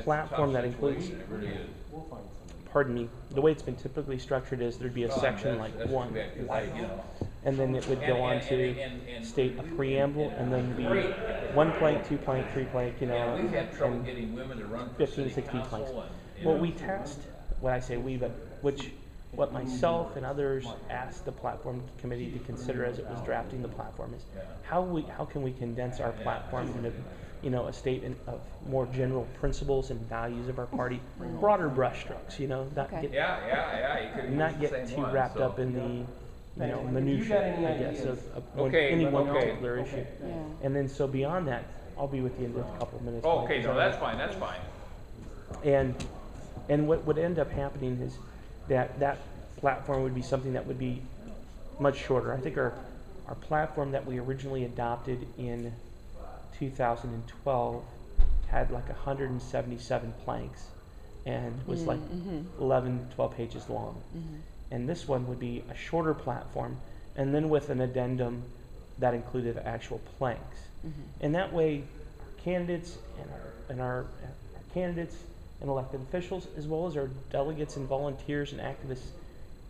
platform that includes, pardon me, the way it's been typically structured is there'd be a section like one, life, and then it would go on to state a preamble, and then be 1 plank, 2 plank, 3 plank, and 15, 16 planks. Well, we tasked, when I say we, but what myself and others asked the platform committee to consider as it was drafting the platform is how can we condense our platform into a statement of more general principles and values of our party, broader brushstrokes, not get too wrapped up in the minutiae, I guess, of any one particular issue. Yeah. And then so beyond that, I'll be with you in just a couple of minutes. Oh, okay, no, that's fine. And what would end up happening is that platform would be something that would be much shorter. I think our platform that we originally adopted in 2012 had like 177 planks and was like 11, 12 pages long. And this one would be a shorter platform, and then with an addendum that included actual planks. And that way, our candidates and our candidates and elected officials, as well as our delegates and volunteers and activists,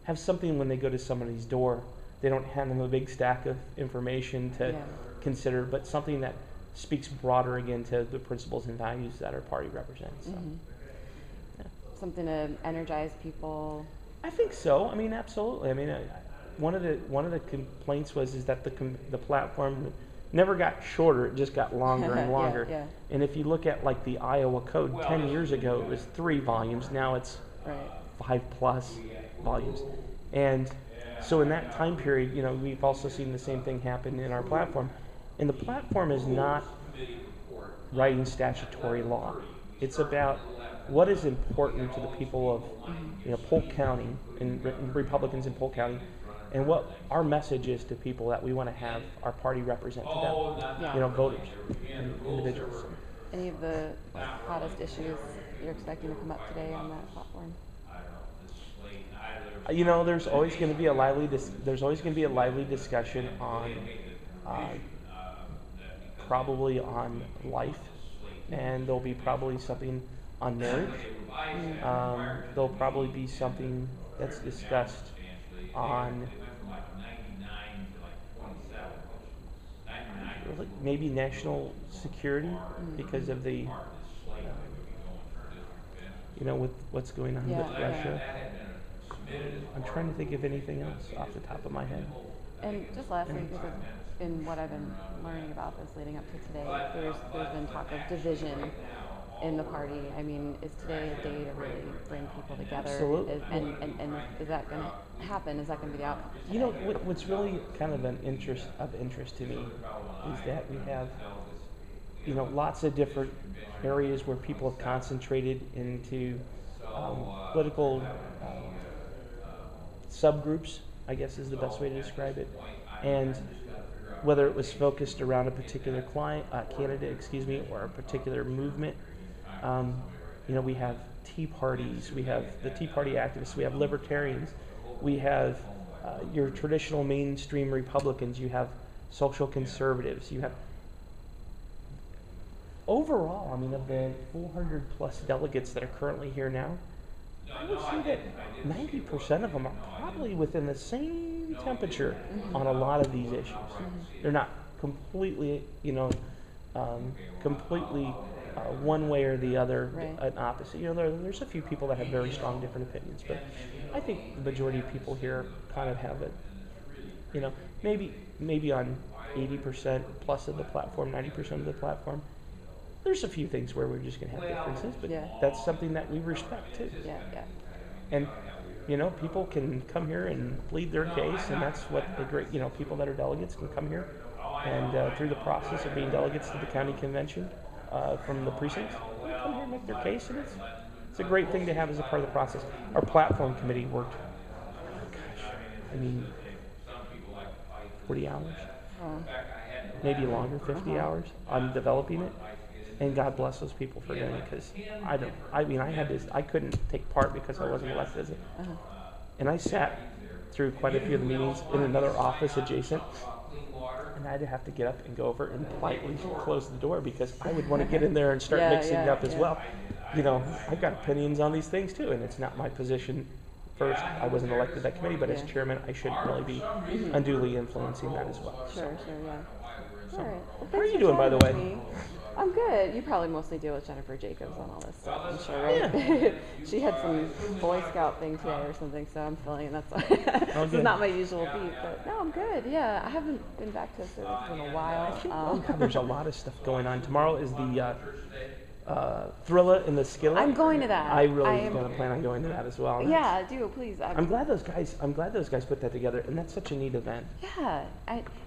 have something when they go to somebody's door. They don't hand them a big stack of information to consider, but something that speaks broader again to the principles and values that our party represents. So, Something to energize people. I think so. I mean, absolutely. I mean, one of the complaints is that the platform never got shorter; it just got longer and longer. Yeah. And if you look at like the Iowa Code, 10 years ago it was 3 volumes. Now it's 5+ volumes. And so in that time period, we've also seen the same thing happen in our platform. And the platform is not writing statutory law. It's about what is important to the people of Polk County and Republicans in Polk County, and what our message is to people that we want to have our party represent to them, voters and individuals. Any of the hottest issues you're expecting to come up today on that platform? There's always going to be a lively discussion on probably on life, and there'll be probably something on marriage. There'll probably be something that's discussed on maybe national security because of the with what's going on with Russia. I'm trying to think of anything else off the top of my head. And just lastly, because in what I've been learning about this leading up to today, there's been talk of division in the party. I mean, is today a day to really bring people together? Absolutely. And is that going to happen? Is that going to be the outcome today? What's really kind of interest to me is that we have lots of different areas where people have concentrated into political subgroups, I guess is the best way to describe it. And whether it was focused around a particular candidate, or a particular movement, we have Tea Parties, we have the Tea Party activists, we have libertarians, we have your traditional mainstream Republicans, you have social conservatives, you have overall, of the 400 plus delegates that are currently here now, I would say that 90% of them are probably within the same temperature on a lot of these issues. They're not completely, one way or the other, an opposite. There's a few people that have very strong different opinions, but I think the majority of people here kind of have it, maybe on 80% plus of the platform, 90% of the platform. There's a few things where we're just going to have differences, but that's something that we respect too. And, people can come here and plead their case, and that's what the great, people that are delegates can come here and through the process of being delegates to the county convention from the precincts, they come here and make their case, and it's a great thing to have as a part of the process. Our platform committee worked, 40 hours, maybe longer, 50 hours on developing it. And God bless those people for doing it, because I couldn't take part because I wasn't elected. And I sat through quite a few of the meetings in another office adjacent, and I'd have to get up and go over and politely close the door because I would want to get in there and start mixing it up as well. I've got opinions on these things too, and it's not my position. First, I wasn't elected to that committee, but as Yeah. chairman, I shouldn't really be unduly influencing that as well. Sure, yeah. All right. Well, How are thanks you for doing, by the chatting way? with me. I'm good. You probably mostly deal with Jennifer Jacobs on all this stuff, I'm sure, right? Yeah. She had some Boy Scout thing today or something, so I'm feeling that's why. This good. is not my usual beat, but no, I'm good. Yeah, I haven't been back to service in a while. God, there's a lot of stuff going on. Tomorrow is the Thrilla in the Skillet. I'm going to that. I really gonna plan on going to that as well. Yeah, do please. I'm glad those guys put that together, and that's such a neat event. Yeah,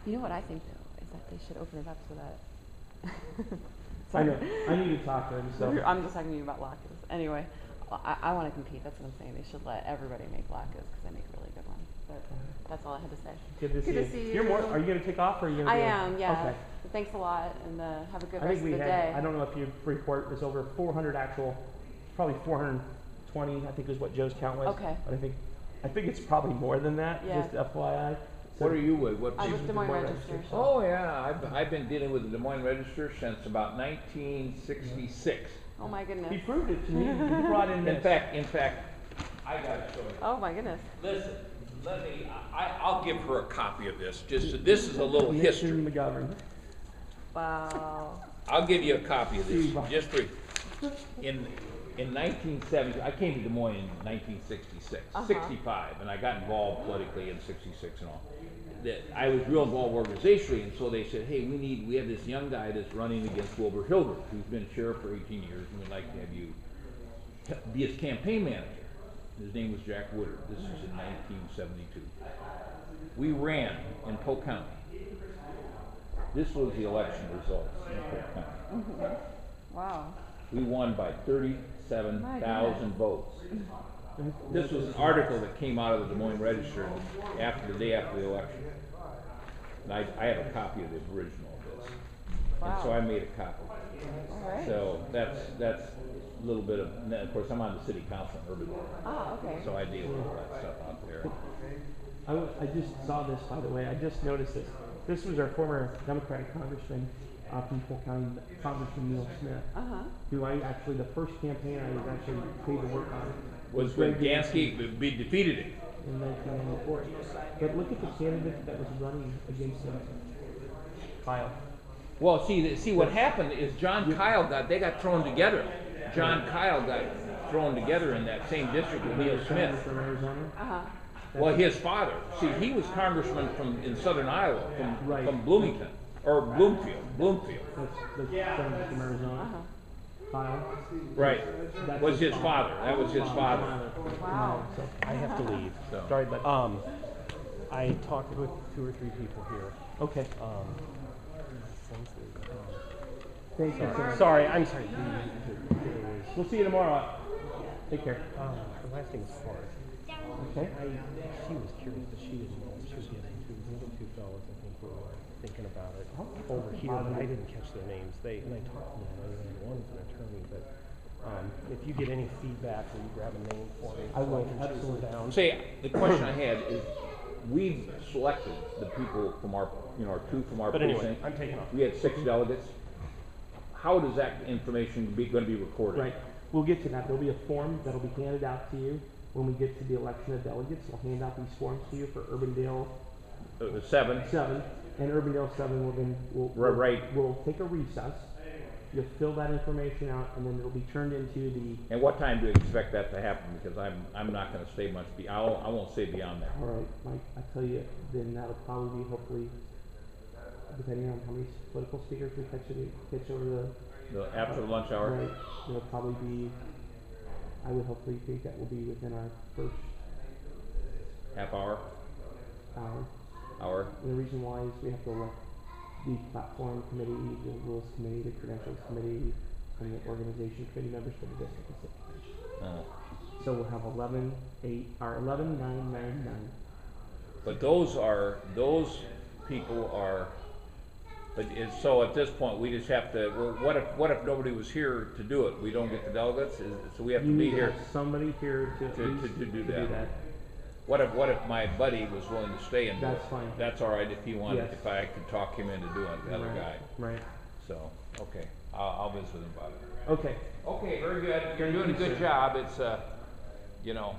you know what I think though is that they should open it up so that. I know. I need to talk to them. So I'm just talking to you about latkes. Anyway, I want to compete. That's what I'm saying. They should let everybody make latkes because they make really good ones. But that's all I had to say. Good to see you. Are you going to take off or are you going to? I am. Yeah. Okay. So thanks a lot, and have a good I rest think of the day. I don't know if you report was over 400 actual, probably 420. I think is what Joe's count was. Okay. But I think it's probably more than that. Yeah. Just FYI. What are you with? What I'm with Des Moines Register. Oh yeah, I've been dealing with the Des Moines Register since about 1966. Oh my goodness. He proved it to me. He brought in this. In fact, I got to show you. Oh my goodness. Listen, I'll give her a copy of this. This is a little history. McGovern. Wow. I'll give you a copy of this. Just for in 1970, I came to Des Moines in 1966, 65, and I got involved politically in 66 and all. I was real involved organizationally, and so they said, hey, we have this young guy that's running against Wilbur Hilbert, who's been sheriff for 18 years, and we'd like to have you be his campaign manager. His name was Jack Woodard. This was in 1972. We ran in Polk County. This was the election results in Polk County. Wow. We won by 37,000 votes. This was an article that came out of the Des Moines Register the day after the election. And I have a copy of the original of this. Wow. And so I made a copy. All right. So that's a little bit of, and then of course I'm on the city council in Urbandale. Ah, okay. So I deal with all that stuff out there. I just saw this, by the way. I just noticed this. This was our former Democratic congressman from Polk County, Congressman Neil Smith, who the first campaign I was actually paid to work on Was when Gansky defeated him. in 1994. But look at the candidate that was running against him, Kyle. Well, see what happened is John Kyle got thrown together. John Kyle got thrown together in that same district with Neil Smith. From Arizona. Well, his father. See, he was congressman in southern Iowa, from Bloomington or Bloomfield. That's senator from Arizona. Kyle. Right. Was his father. That was his father. Wow. So I have to leave. So. sorry, but I talked with 2 or 3 people here. okay. Thank you. Sorry. Sorry, I'm sorry. We'll see you tomorrow. Take care. Her last name is Ford. Okay. She was curious, but she didn't know what she was getting into. The other 2 fellows, I think, were thinking about it over here, but I didn't catch their names. And I talked to them, and one's an attorney, but if you get any feedback or you grab a name for me, I will, can chase them down. See, the question I had is, we've selected the people from our 2 from our But anyway, precinct. I'm taking off. We had 6 delegates. How does that information going to be recorded? Right. We'll get to that. There'll be a form that'll be handed out to you when we get to the election of delegates. We'll hand out these forms to you for Urbandale The 7. 7 and Urbandale 7. We'll take a recess. You'll fill that information out, and then it'll be turned into the. And what time do you expect that to happen? Because I'm not going to stay much. I won't stay beyond that. All right, Mike. I tell you, then that'll probably be hopefully, depending on how many political speakers we catch over After the lunch hour. right, it'll probably be. I would hopefully think that will be within our first Half hour. hour. And the reason why is we have to elect the platform committee, the rules committee, the credentials committee, and the organization committee members for the district and city commission. So we'll have 11, 9, 9, 9. But those people are. So at this point, we just have to. Well, what if nobody was here to do it? We don't get the delegates, so we have to be here. Somebody here to do that. What if my buddy was willing to stay and do it? That's fine. That's all right if he wanted. Yes. If I could talk him into doing it, the other guy. Right. So okay. I'll visit with him about it. Okay. Okay, very good. You're doing a good job. It's, you know,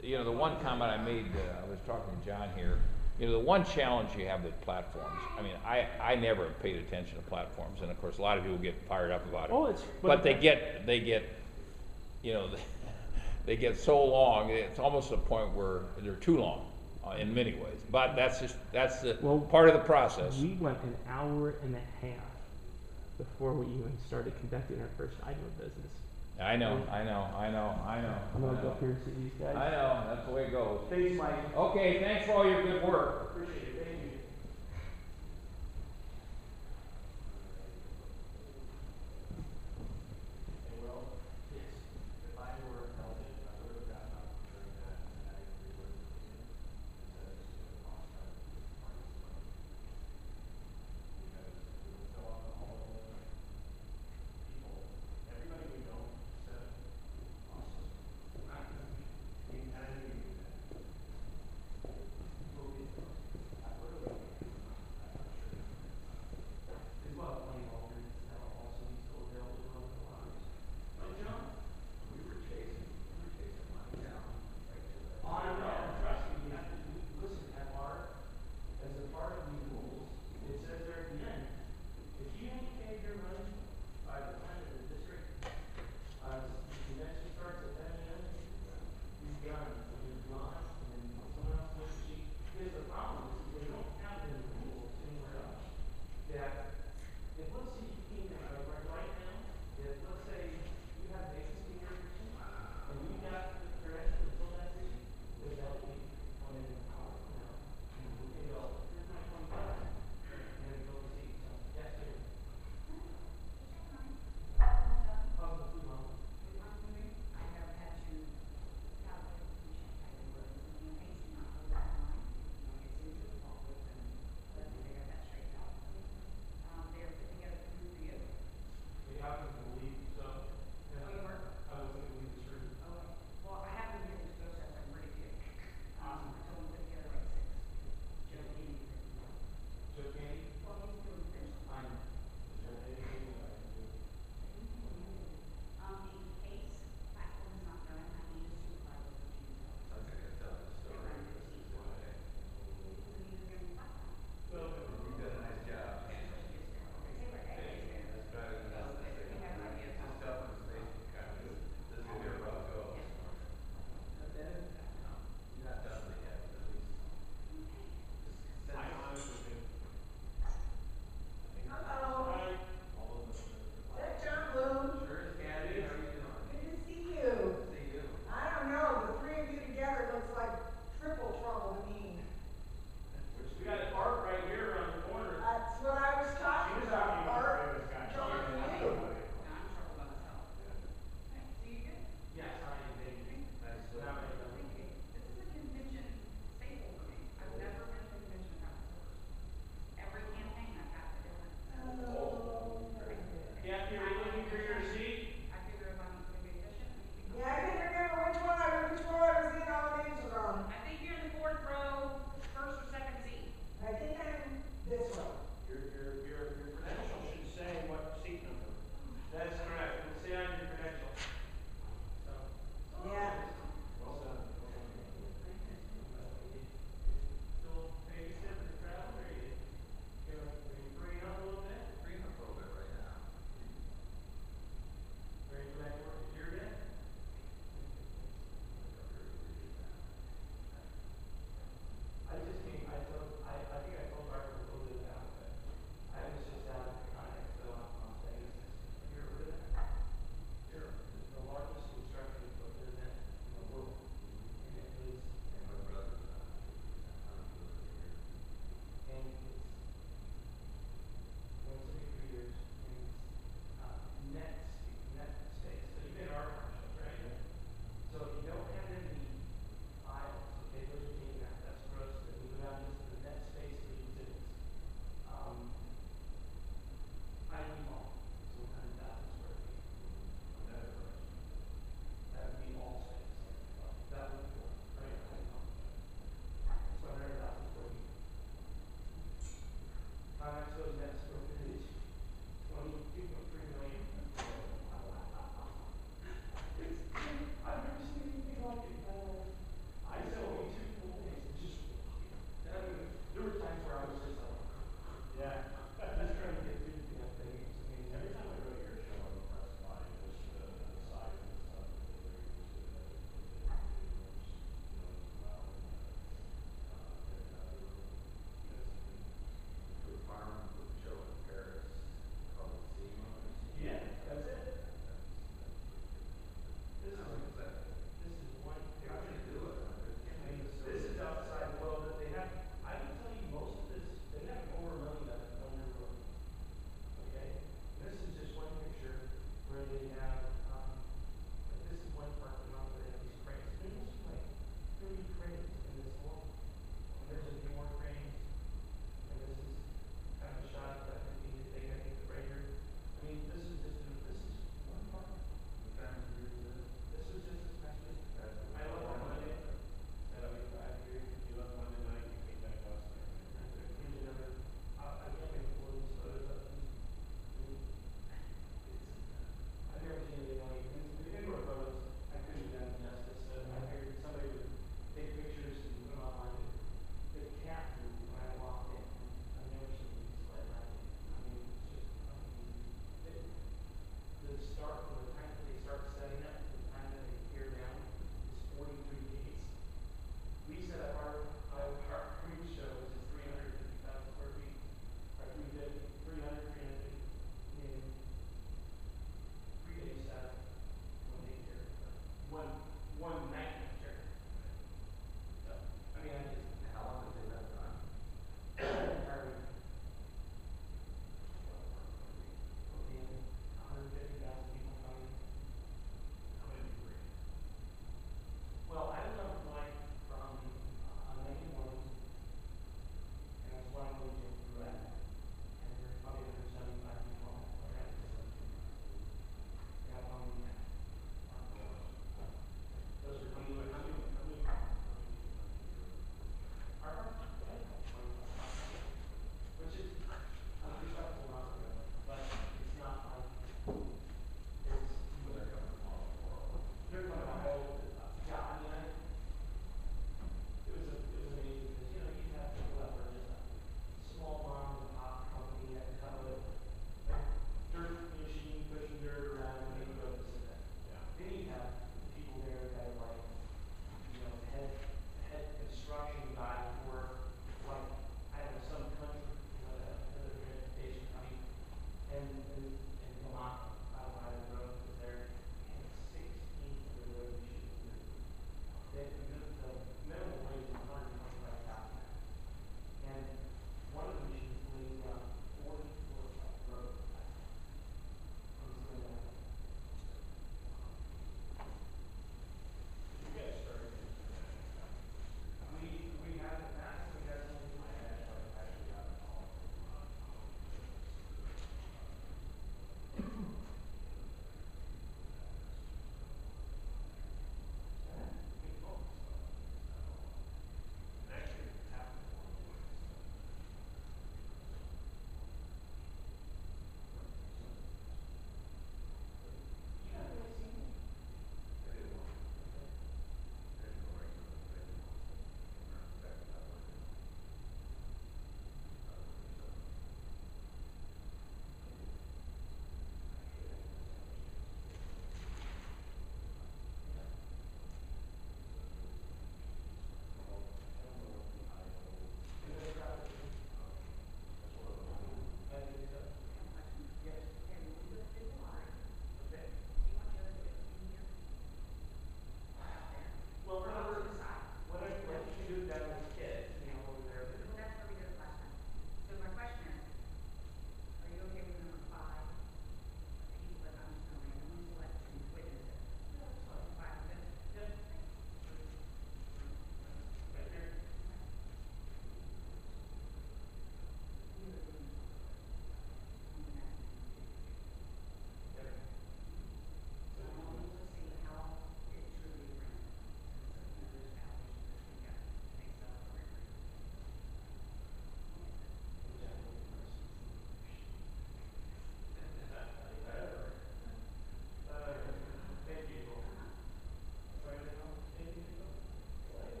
the one comment I made, I was talking to John here, the one challenge you have with platforms, I mean, I never paid attention to platforms, and of course, a lot of people get fired up about it. Oh, but they get, they get so long, it's almost to the point where they're too long in many ways. But that's the part of the process. We went an hour and a half before we even started conducting our first item of business. I know. I'm gonna go up here and see these guys. I know, that's the way it goes. Thanks, Mike. Okay, thanks for all your good work. Appreciate it. Thank you.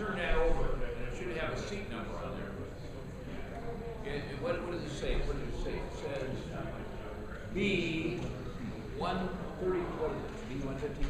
turn that over, and it should have a seat number on there. What does it say? What does it say? It says B-130, what is it? B-115?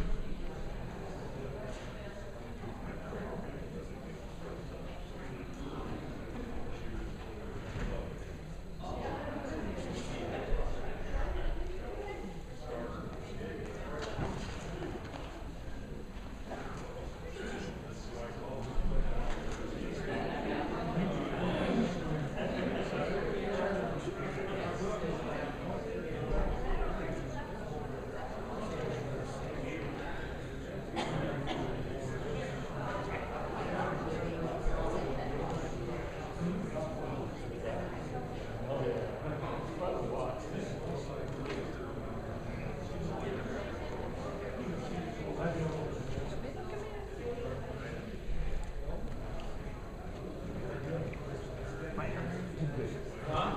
Huh?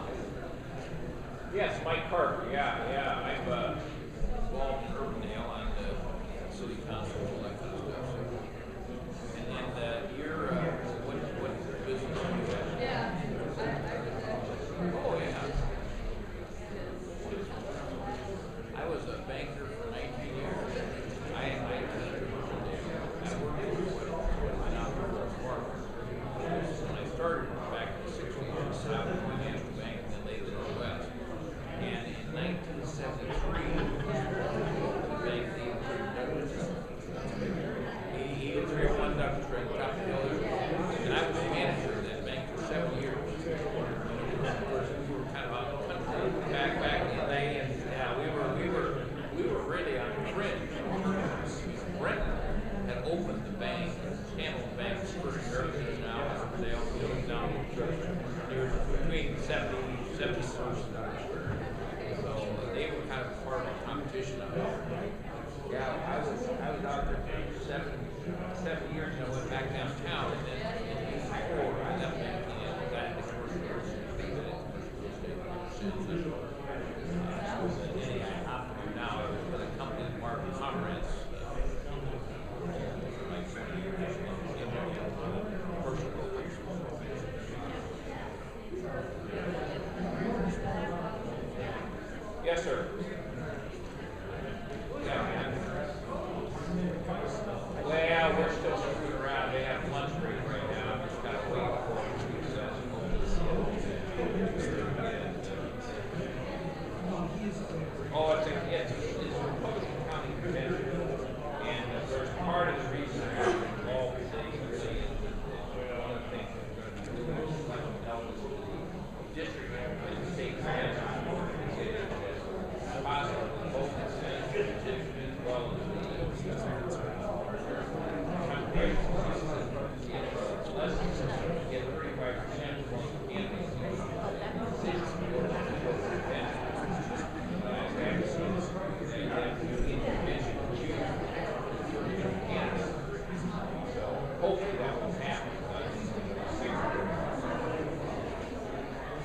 Yes, Mike Carter. Yeah. I'm involved in Urbandale on the city council, all that kind of stuff. And you're what business are you at? Oh yeah. I was a banker for 19 years. I worked when I was when I started back in the 60s, I was in the National Bank and then later the Northwest. And in 1973, the bank needed 301 Dr. Trent, top of the building. And I was the manager of that bank for 7 years. And we were kind of out of the country back in the day, and yeah, we were really on the fringe. Brent had opened the bank, handled the bank's first services now, they all building down near between 70 stores. So they were kind of part of a competition of it. Yeah, I was out there for 7 years, and I went back downtown, and then in '84 I left banking and got into commercial real estate. Now I was with a company, Mark Conference. Yes, sir. Yeah, man. Well, we're still screwing around. They have lunch break right now. I'm just kind of waiting for it to be successful. Oh, it's a Republican County convention. And there's part of the reason I got involved with it really is that one of the things we're going to be doing is like Elvis district and state transit possible both the Senate as well as the less than get 35% from candidates. Hopefully that won't happen.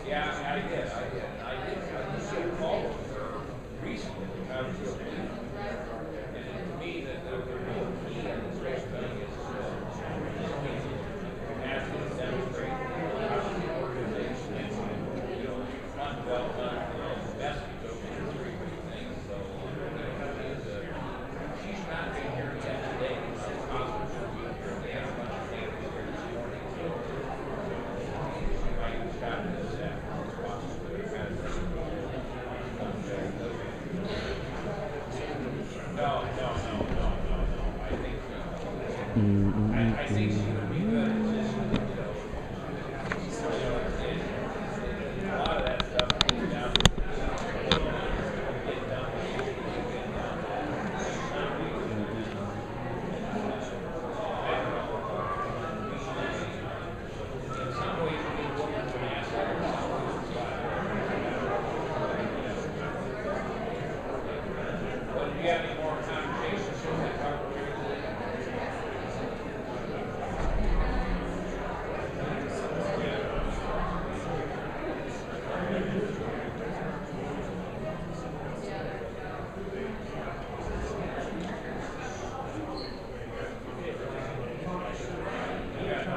Yeah, I did see a call with her recently, which I was real pleased with. And to me, the real key in this race thing is asking to demonstrate how the organization is, fund development, investment, those are three big things. So, she's not being here yet today. She's positive. They had a bunch of things here this morning. So, she might have gotten this after this process. No. I think I think she would be good. It's just, a lot of that stuff comes down to get done. In some ways, we need women to ask But if you have any more conversations, you'll have to talk to her. Yeah.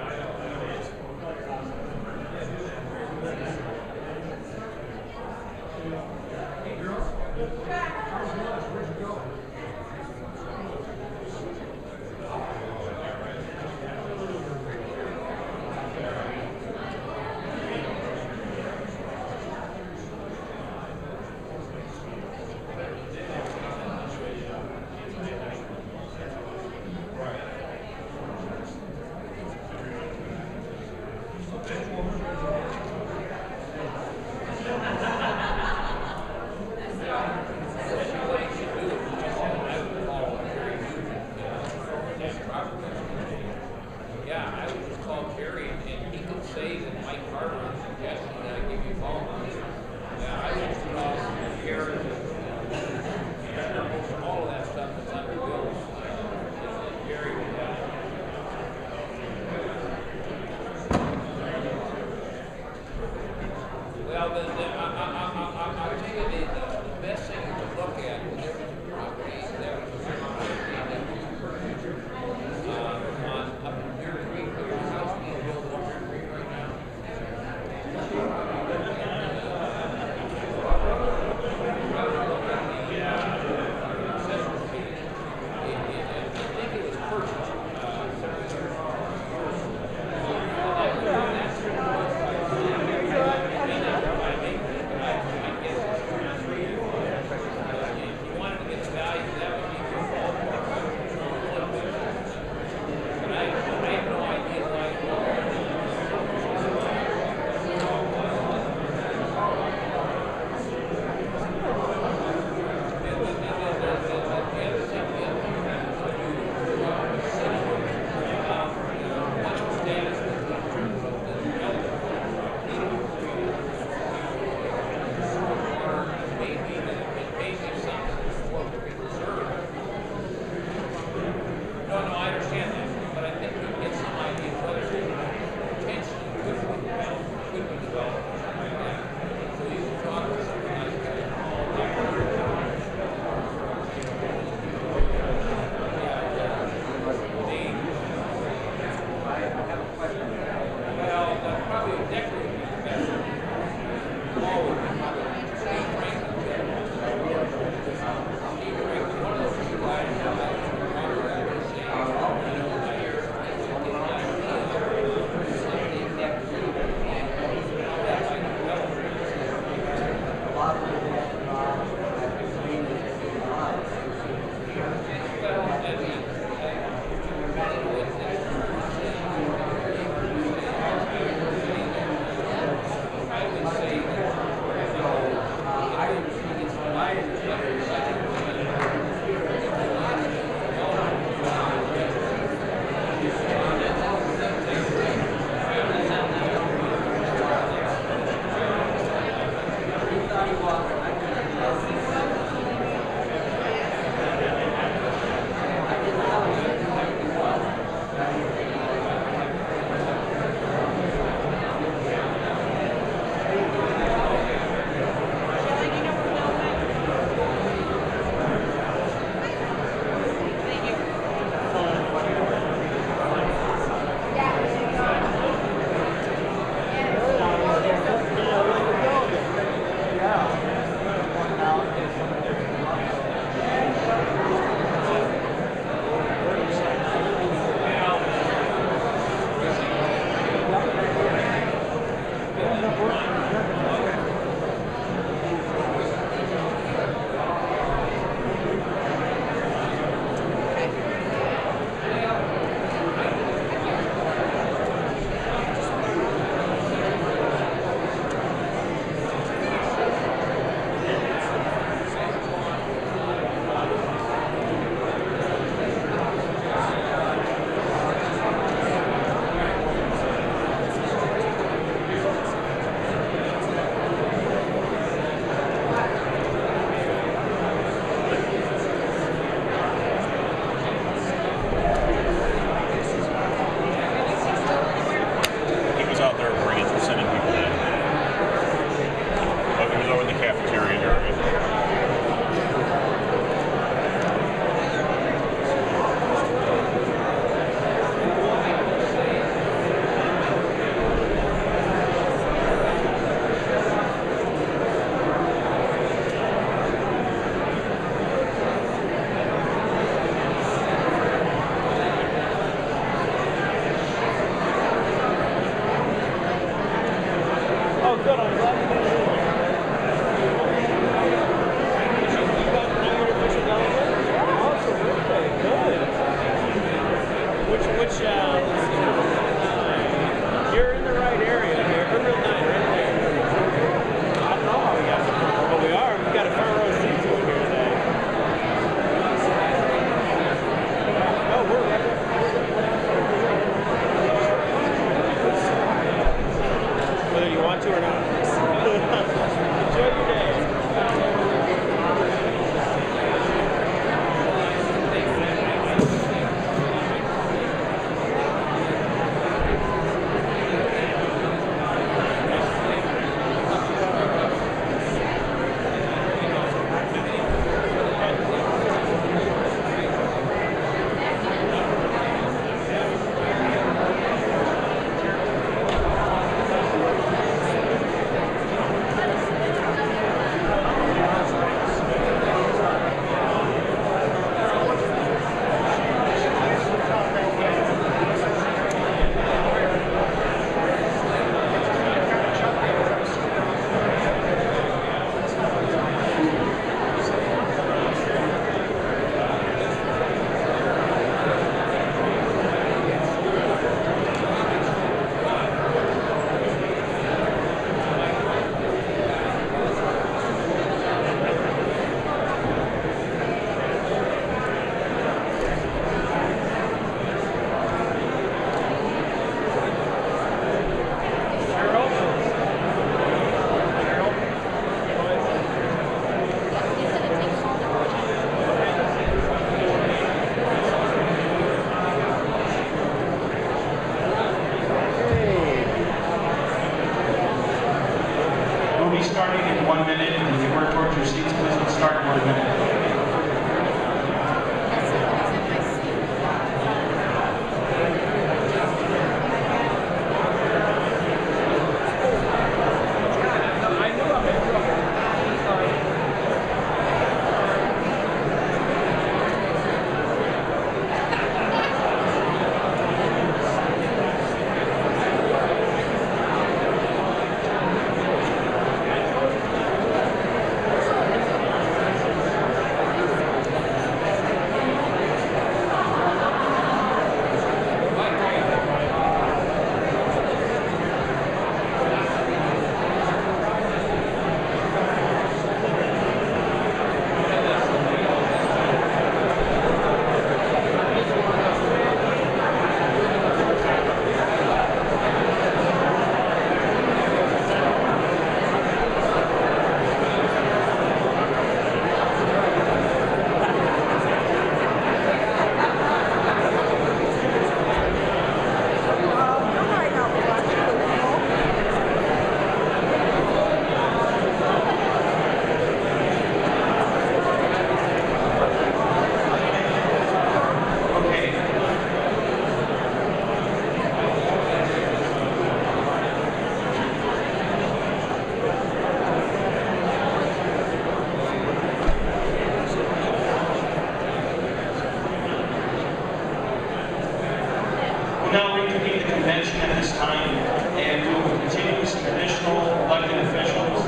convention at this time, and we will continue with some additional elected officials,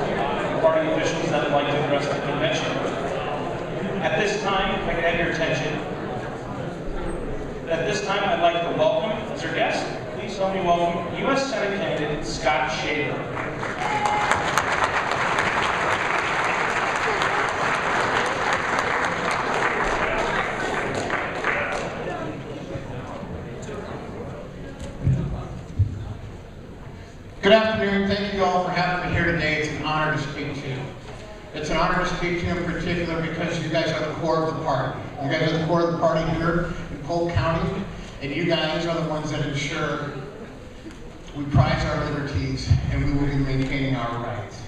party officials that would like to address the convention. At this time, if I could have your attention. At this time, I'd like to welcome, as our guest, please help me welcome U.S. Senate candidate Scott Shaver. Good afternoon. Thank you all for having me here today. It's an honor to speak to you. It's an honor to speak to you in particular because you guys are the core of the party. You guys are the core of the party here in Polk County, and you guys are the ones that ensure we prize our liberties and we will be maintaining our rights.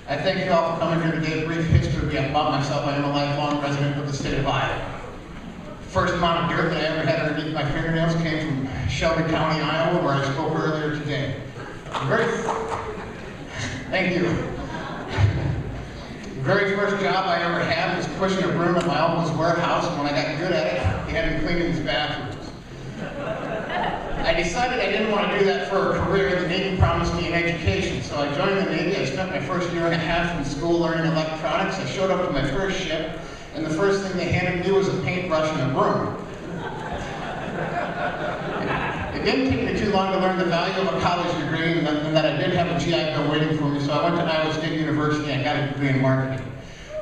I thank you all for coming here today. A brief history about myself. I am a lifelong resident of the state of Iowa. First amount of dirt that I ever had underneath my fingernails came from Shelby County, Iowa, where I spoke earlier today. Thank you. The very first job I ever had was pushing a broom at my uncle's warehouse, and when I got good at it, he had me cleaning his bathrooms. I decided I didn't want to do that for a career. The Navy promised me an education, so I joined the Navy. I spent my first year and a half in school learning electronics. I showed up to my first ship, and the first thing they handed me was a paintbrush and a broom. It didn't take me too long to learn the value of a college degree and that I did have a GI Bill waiting for me, so I went to Iowa State University and got a degree in marketing.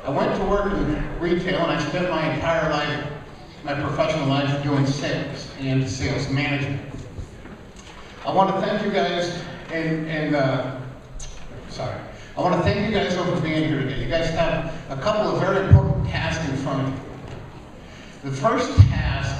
I went to work in retail and I spent my entire life, my professional life, doing sales and sales management. I want to thank you guys I want to thank you guys for being here today. You guys have a couple of very important tasks in front of you. The first task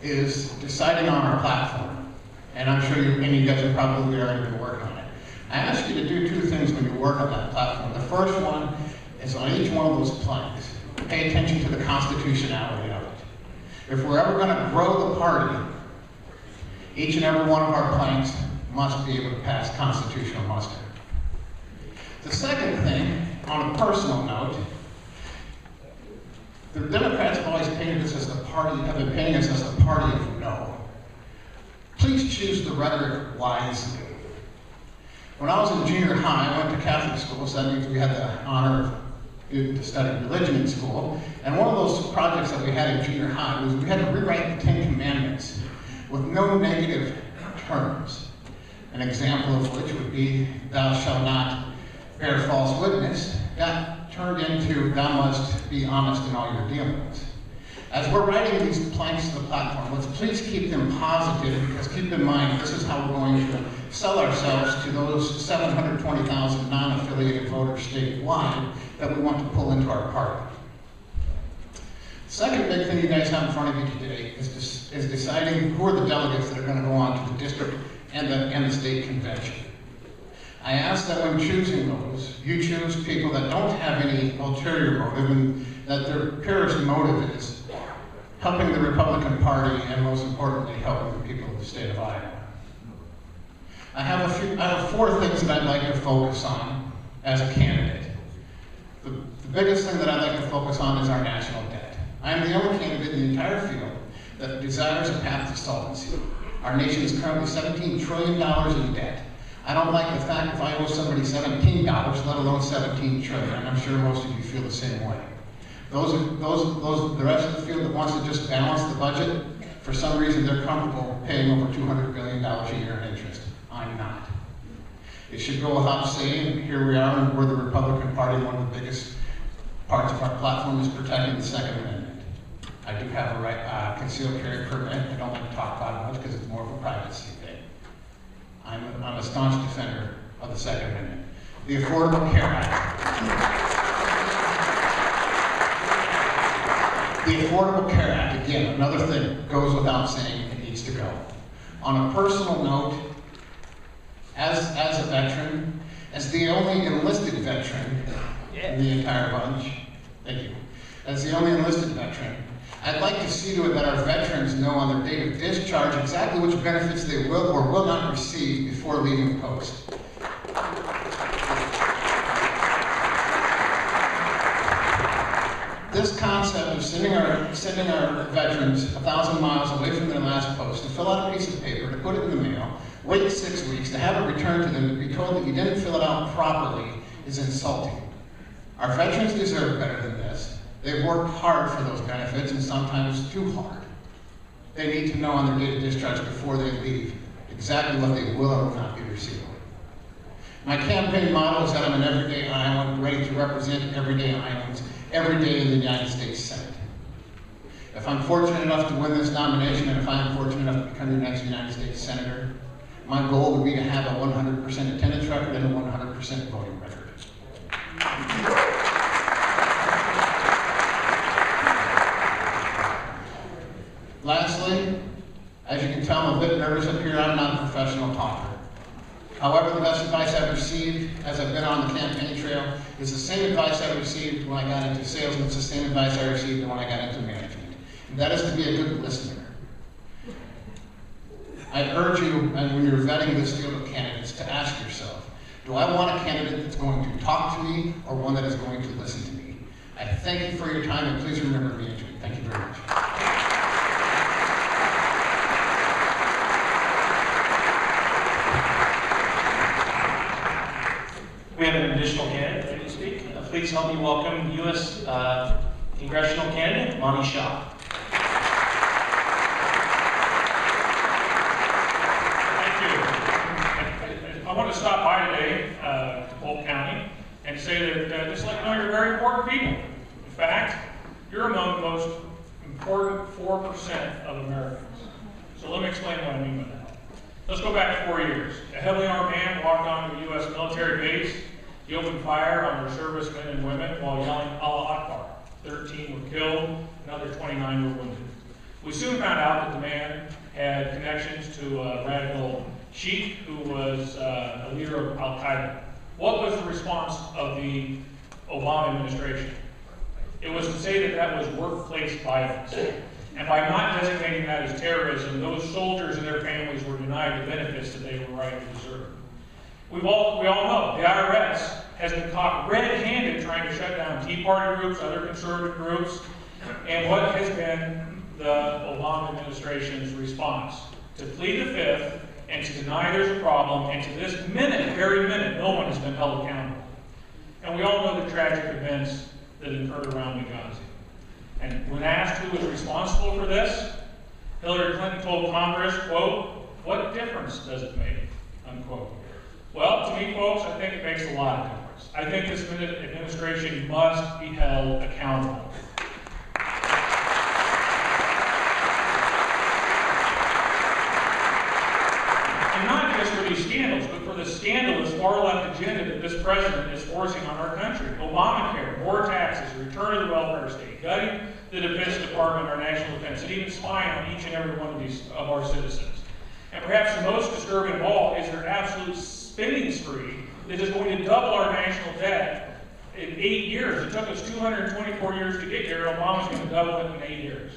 is deciding on our platform. And I'm sure you guys have probably already been working on it. I ask you to do two things when you work on that platform. The first one is on each one of those planks, pay attention to the constitutionality of it. If we're ever going to grow the party, each and every one of our planks must be able to pass constitutional muster. The second thing, on a personal note, the Democrats have always painted us as the party, have been painting us as the party of no. Please choose the rhetoric wisely. When I was in junior high, I went to Catholic school, so that means we had the honor to study religion in school. And one of those projects that we had in junior high was we had to rewrite the 10 Commandments with no negative terms. An example of which would be, thou shalt not bear false witness. That turned into, thou must be honest in all your dealings. As we're writing these planks to the platform, let's please keep them positive, because keep in mind, this is how we're going to sell ourselves to those 720,000 non-affiliated voters statewide that we want to pull into our party. The second big thing you guys have in front of you today is deciding who are the delegates that are going to go on to the district and the state convention. I ask that when choosing those, you choose people that don't have any ulterior motive and that their purest motive is helping the Republican Party and, most importantly, helping the people of the state of Iowa. I have four things that I'd like to focus on as a candidate. The biggest thing that I'd like to focus on is our national debt. I am the only candidate in the entire field that desires a path to solvency. Our nation is currently $17 trillion in debt. I don't like the fact if I owe somebody $17, let alone $17 trillion. I'm sure most of you feel the same way. The rest of the field that wants to just balance the budget, for some reason they're comfortable paying over $200 billion a year in interest. I'm not. It should go without saying, here we are, and we're the Republican Party. One of the biggest parts of our platform is protecting the Second Amendment. I do have a concealed carry permit. I don't like to talk about it much because it's more of a privacy thing. I'm a staunch defender of the Second Amendment. The Affordable Care Act. The Affordable Care Act, again, another thing, goes without saying, it needs to go. On a personal note, as a veteran, as the only enlisted veteran in the entire bunch, thank you, as the only enlisted veteran, I'd like to see to it that our veterans know on their date of discharge exactly which benefits they will or will not receive before leaving post. This concept of sending our veterans 1,000 miles away from their last post to fill out a piece of paper, to put it in the mail, wait 6 weeks, to have it returned to them, to be told that you didn't fill it out properly is insulting. Our veterans deserve better than this. They've worked hard for those benefits, and sometimes too hard. They need to know on their date of discharge before they leave exactly what they will or will not be receiving. My campaign motto is that I'm an everyday Iowan, ready to represent everyday Iowans every day in the United States Senate. If I'm fortunate enough to win this nomination, and if I'm fortunate enough to become your next United States Senator, my goal would be to have a 100% attendance record and a 100% voting record. Lastly, as you can tell, I'm a bit nervous up here. I'm not a professional talker. However, the best advice I've received as I've been on the campaign trail is the same advice I received when I got into sales, and it's the same advice I received when I got into management. And that is to be a good listener. I urge you, and when you're vetting this field of candidates, to ask yourself, do I want a candidate that's going to talk to me or one that is going to listen to me? I thank you for your time, and please remember management. Thank you very much. We have an additional candidate ready to speak. Please help me welcome U.S. Congressional candidate, Monty Shaw. Thank you. I want to stop by today to Polk County and say that just let you know you're very important people. In fact, you're among the most important 4% of Americans. So let me explain what I mean by that. Let's go back 4 years. A heavily armed man walked onto a U.S. military base. He opened fire on their servicemen and women while yelling Allah Akbar. 13 were killed, another 29 were wounded. We soon found out that the man had connections to a radical sheikh who was a leader of Al-Qaeda. What was the response of the Obama administration? It was to say that that was workplace violence. And by not designating that as terrorism, those soldiers and their families were denied the benefits that they were rightly deserved. We all know the IRS has been caught red-handed trying to shut down Tea Party groups, other conservative groups, and what has been the Obama administration's response? To plead the fifth and to deny there's a problem, and to this minute, very minute, no one has been held accountable. And we all know the tragic events that occurred around Benghazi. And when asked who was responsible for this, Hillary Clinton told Congress, quote, "What difference does it make?" Unquote. Well, to me, folks, I think it makes a lot of difference. I think this administration must be held accountable. And not just for these scandals, but for the scandalous far-left agenda that this president is forcing on our country. Obamacare, more taxes, return of the welfare state, gutting the Defense Department, our national defense, and even spying on each and every one of our citizens. And perhaps the most disturbing of all is their absolute spending spree that is going to double our national debt in 8 years. It took us 224 years to get here. Obama's going to double it in 8 years.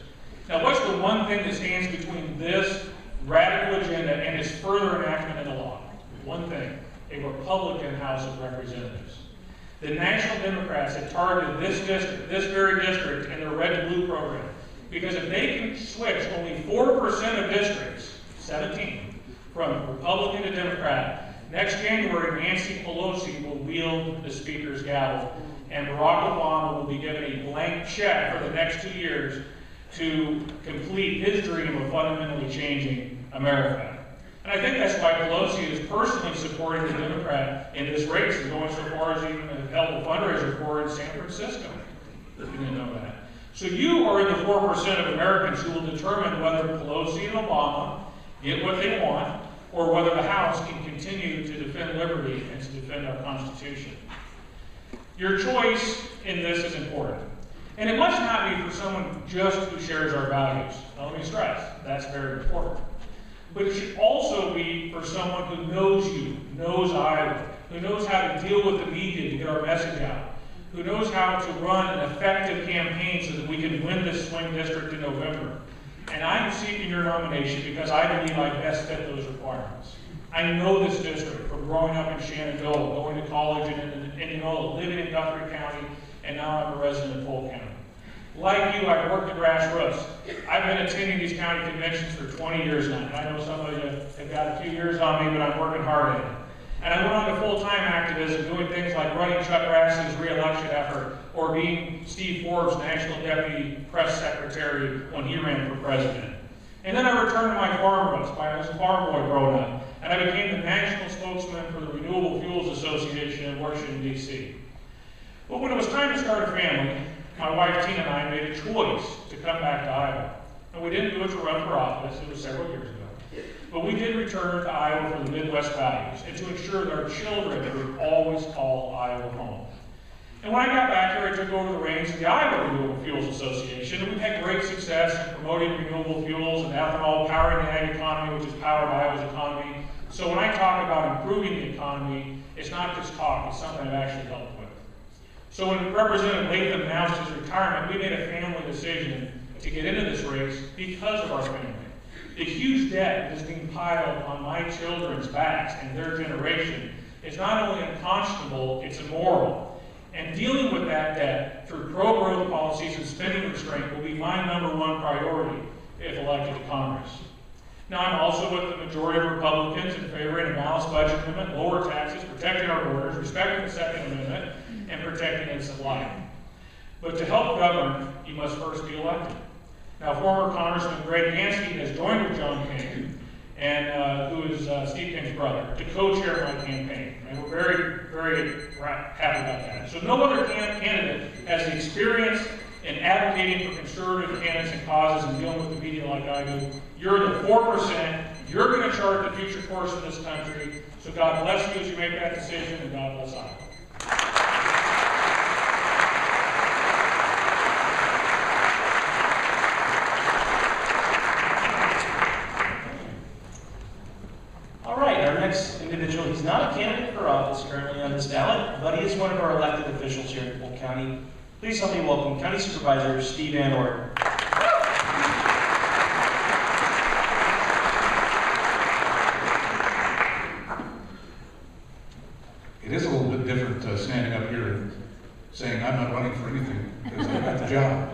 Now, what's the one thing that stands between this radical agenda and its further enactment into law? One thing: a Republican House of Representatives. The National Democrats have targeted this district, this very district, in their red and blue program. Because if they can switch only 4% of districts, 17, from Republican to Democrat, next January, Nancy Pelosi will wield the Speaker's gavel, and Barack Obama will be given a blank check for the next 2 years to complete his dream of fundamentally changing America. And I think that's why Pelosi is personally supporting the Democrat in this race, and going so far as even have held a fundraiser for her in San Francisco. If you didn't know that. So you are in the 4% of Americans who will determine whether Pelosi and Obama get what they want, or whether the House can continue to defend liberty and to defend our Constitution. Your choice in this is important. And it must not be for someone just who shares our values. Now, let me stress, that's very important. But it should also be for someone who knows you, knows Iowa, who knows how to deal with the media to get our message out, who knows how to run an effective campaign so that we can win this swing district in November. And I'm seeking your nomination because I believe I best fit those requirements. I know this district from growing up in Shenandoah, going to college in Indianola, living in Guthrie County, and now I'm a resident of Polk County. Like you, I've worked at grassroots. I've been attending these county conventions for 20 years now. I know some of you have got a few years on me, but I'm working hard at it. And I went on to full-time activism, doing things like running Chuck Grassley's re-election effort, or being Steve Forbes' National Deputy Press Secretary when he ran for president. And then I returned to my farm roots. I was a farm boy growing up, and I became the national spokesman for the Renewable Fuels Association in Washington, D.C. But when it was time to start a family, my wife Tina and I made a choice to come back to Iowa. And we didn't do it to run for office, it was several years ago. But we did return to Iowa for the Midwest values and to ensure that our children would always call Iowa home. And when I got back here, I took over the reins of the Iowa Renewable Fuels Association, and we've had great success in promoting renewable fuels and ethanol, powering the ag economy, which has powered Iowa's economy. So when I talk about improving the economy, it's not just talk, it's something I've actually helped with. So when Representative Latham announced his retirement, we made a family decision to get into this race because of our family. The huge debt that is being piled on my children's backs and their generation is not only unconscionable, it's immoral. And dealing with that debt through pro-growth policies and spending restraint will be my #1 priority if elected to Congress. Now, I'm also with the majority of Republicans in favoring a balanced budget amendment, lower taxes, protecting our borders, respecting the Second Amendment, and protecting innocent life. But to help govern, you must first be elected. Now, former Congressman Greg Yancey has joined with John King, and who is Steve King's brother, to co-chair my campaign. And we're very, very happy about that. So no other candidate has the experience in advocating for conservative candidates and causes and dealing with the media like I do. You're the 4%. You're going to chart the future course of this country. So God bless you as you make that decision, and God bless Iowa. Individual. He's not a candidate for office currently on this ballot, but he is one of our elected officials here in Polk County. Please help me welcome County Supervisor Steve Van Orden. It is a little bit different standing up here and saying I'm not running for anything because I got the job.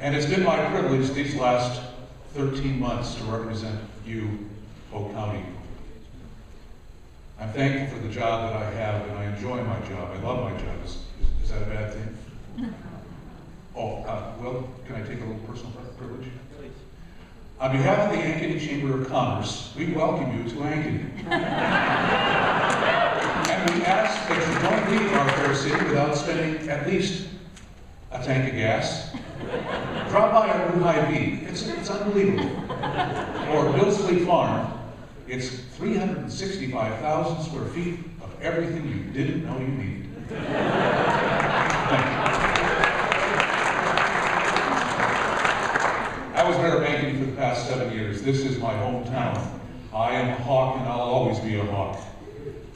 And it's been my privilege these last 13 months to represent you, Polk County. I'm thankful for the job that I have, and I enjoy my job. I love my job. Is that a bad thing? Oh, well, can I take a little personal privilege? Please. On behalf of the Ankeny Chamber of Commerce, we welcome you to Ankeny. And we ask that you don't leave our fair city without spending at least a tank of gas. Drop by our new Hy-Vee. It's unbelievable. Or Billsley Farm. It's 365,000 square feet of everything you didn't know you needed. Thank you. I was mayor of Ankeny for the past 7 years. This is my hometown. I am a Hawk, and I'll always be a Hawk.